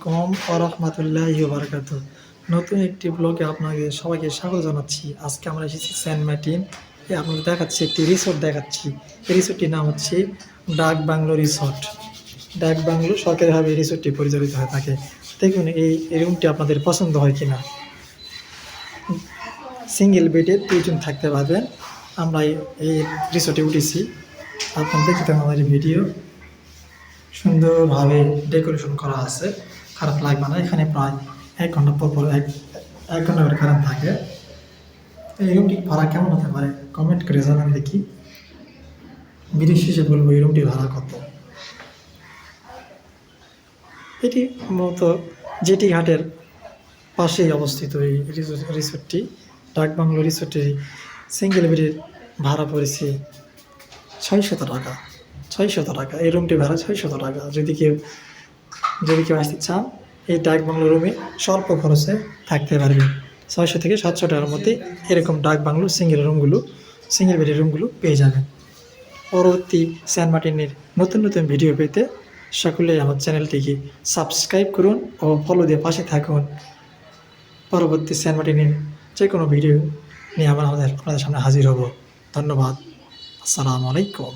আলাইকুম ওয়া রাহমাতুল্লাহি ওয়া বারাকাতুহু। নতুন একটি ব্লগে আপনাদের সবাইকে স্বাগত জানাচ্ছি। আজকে আমরা এসেছি সেন্ট মার্টিন। আপনাদের দেখাচ্ছি একটি রিসোর্ট দেখাচ্ছি। এই রিসোর্টটির নাম হচ্ছে ডাক বাংলো রিসোর্ট। ডাক বাংলো সরকারিভাবে এই রিসোর্টটি পরিচালিত হয়ে থাকে। দেখুন এই রুমটি আপনাদের পছন্দ হয় কিনা। সিঙ্গেল বেডে ২ জন থাকতে পারবেন। আমরা এই রিসোর্টে উঠেছি। আপনারা দেখতে আমাদের ভিডিও সুন্দরভাবে ডেকোরেশন করা আছে, খারাপ লাগবে না। এখানে প্রায় ১ ঘন্টা পর এক ঘন্টা করে কারেন্ট থাকে। এই রুমটি ভাড়া কেমন হতে পারে কমেন্ট করে জানান দেখি। ভিডিও শেষে বলবো এই রুমটি ভাড়া কত। এটি মূলত জেটি ঘাটের পাশেই অবস্থিত এই রিসোর্টটি। ডাক বাংলো রিসোর্টের সিঙ্গেল বেডের ভাড়া পড়েছে ৬০০ টাকা। ৬০০ টাকা এই রুমটি ভাড়া ৬০০ টাকা। যদি কেউ আসতে চান এই ডাক বাংলো রুমে স্বল্প খরচে থাকতে পারবেন। ৬০০ থেকে ৭০০ টাকার মধ্যে এরকম ডাক বাংলো সিঙ্গেল বেডের রুমগুলো পেয়ে যাবেন। পরবর্তী সেন্ট মার্টিনের নতুন ভিডিও পেতে সকলেই আমার চ্যানেলটিকে সাবস্ক্রাইব করুন ও ফলো দিয়ে পাশে থাকুন। পরবর্তী সেন্ট মার্টিনের যে কোনো ভিডিও নিয়ে আপনাদের সামনে হাজির হব। ধন্যবাদ। আসসালামু আলাইকুম।